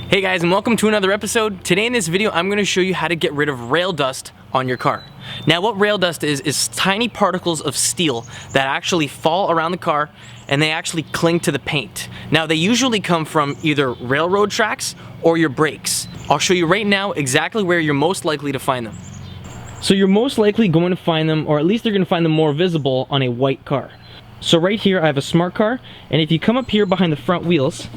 Hey guys, and welcome to another episode. Today in this video, I'm going to show you how to get rid of rail dust on your car. Now what rail dust is tiny particles of steel that actually fall around the car and they actually cling to the paint. Now they usually come from either railroad tracks or your brakes. I'll show you right now exactly where you're most likely to find them. So you're most likely going to find them, or at least they're going to find them more visible on a white car. So right here I have a smart car, and if you come up here behind the front wheels,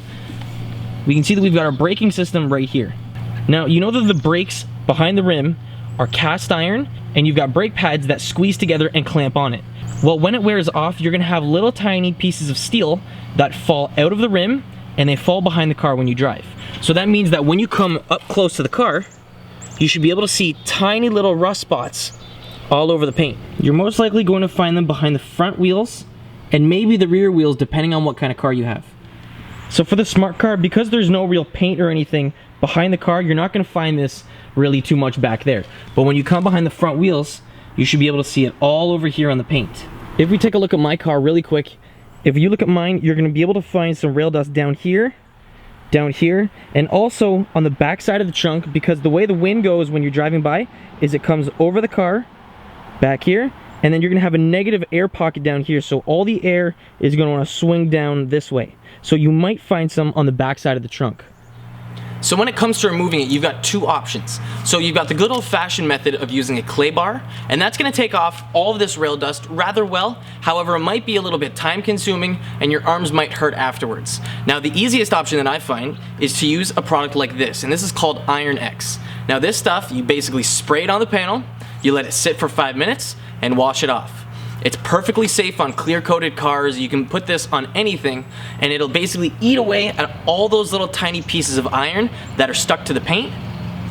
we can see that we've got our braking system right here. Now, you know that the brakes behind the rim are cast iron, and you've got brake pads that squeeze together and clamp on it. Well, when it wears off, you're gonna have little tiny pieces of steel that fall out of the rim, and they fall behind the car when you drive. So that means that when you come up close to the car, you should be able to see tiny little rust spots all over the paint. You're most likely going to find them behind the front wheels, and maybe the rear wheels, depending on what kind of car you have. So for the smart car, because there's no real paint or anything behind the car, you're not going to find this really too much back there. But when you come behind the front wheels, you should be able to see it all over here on the paint. If we take a look at my car really quick, if you look at mine, you're going to be able to find some rail dust down here, and also on the back side of the trunk, because the way the wind goes when you're driving by is it comes over the car, back here, and then you're going to have a negative air pocket down here, so all the air is going to want to swing down this way. So you might find some on the back side of the trunk. So when it comes to removing it, you've got two options. So you've got the good old-fashioned method of using a clay bar, and that's going to take off all of this rail dust rather well. However, it might be a little bit time-consuming, and your arms might hurt afterwards. Now, the easiest option that I find is to use a product like this, and this is called Iron X. Now, this stuff, you basically spray it on the panel, you let it sit for 5 minutes, and wash it off. It's perfectly safe on clear-coated cars. You can put this on anything, and it'll basically eat away at all those little tiny pieces of iron that are stuck to the paint,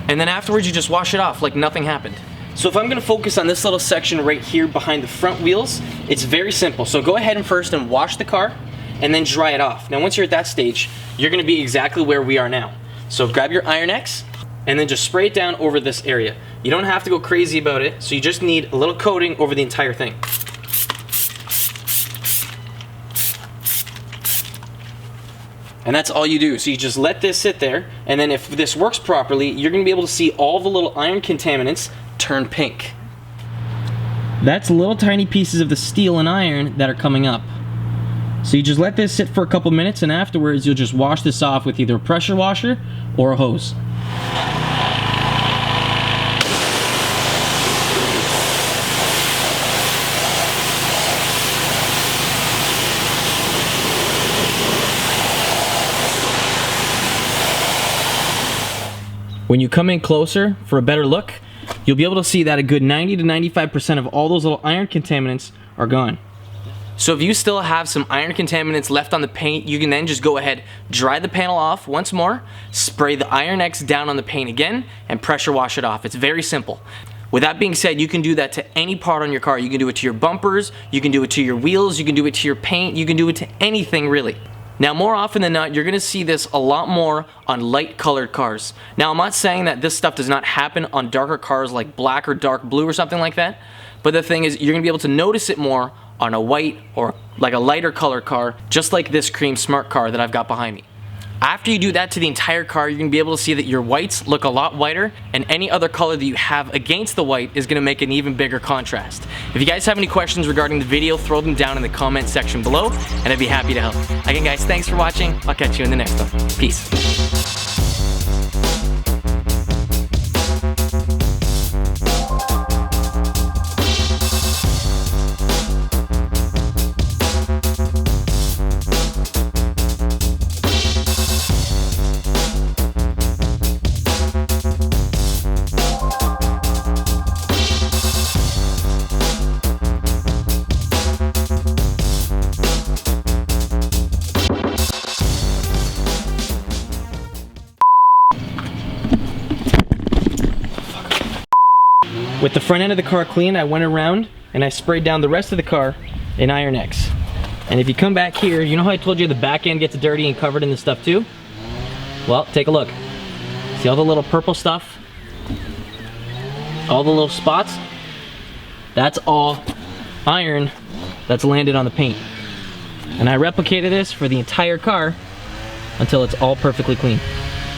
and then afterwards you just wash it off like nothing happened. So if I'm going to focus on this little section right here behind the front wheels, it's very simple. So go ahead and first wash the car, and then dry it off. Now once you're at that stage, you're going to be exactly where we are now. So grab your Iron X, and then just spray it down over this area. You don't have to go crazy about it, so you just need a little coating over the entire thing. And that's all you do. So you just let this sit there, and then if this works properly, you're going to be able to see all the little iron contaminants turn pink. That's little tiny pieces of the steel and iron that are coming up. So you just let this sit for a couple minutes, and afterwards you'll just wash this off with either a pressure washer or a hose. When you come in closer for a better look, you'll be able to see that a good 90 to 95% of all those little iron contaminants are gone. So if you still have some iron contaminants left on the paint, you can then just go ahead, dry the panel off once more, spray the Iron X down on the paint again, and pressure wash it off. It's very simple. With that being said, you can do that to any part on your car. You can do it to your bumpers, you can do it to your wheels, you can do it to your paint, you can do it to anything really. Now, more often than not, you're going to see this a lot more on light colored cars. Now, I'm not saying that this stuff does not happen on darker cars like black or dark blue or something like that, but the thing is, you're going to be able to notice it more on a white or like a lighter colored car, just like this cream smart car that I've got behind me. After you do that to the entire car, you're going to be able to see that your whites look a lot whiter, and any other color that you have against the white is going to make an even bigger contrast. If you guys have any questions regarding the video, throw them down in the comment section below, and I'd be happy to help. Again guys, thanks for watching. I'll catch you in the next one. Peace. With the front end of the car clean, I went around and I sprayed down the rest of the car in Iron X. And if you come back here, you know how I told you the back end gets dirty and covered in this stuff too? Well, take a look. See all the little purple stuff? All the little spots? That's all iron that's landed on the paint. And I replicated this for the entire car until it's all perfectly clean.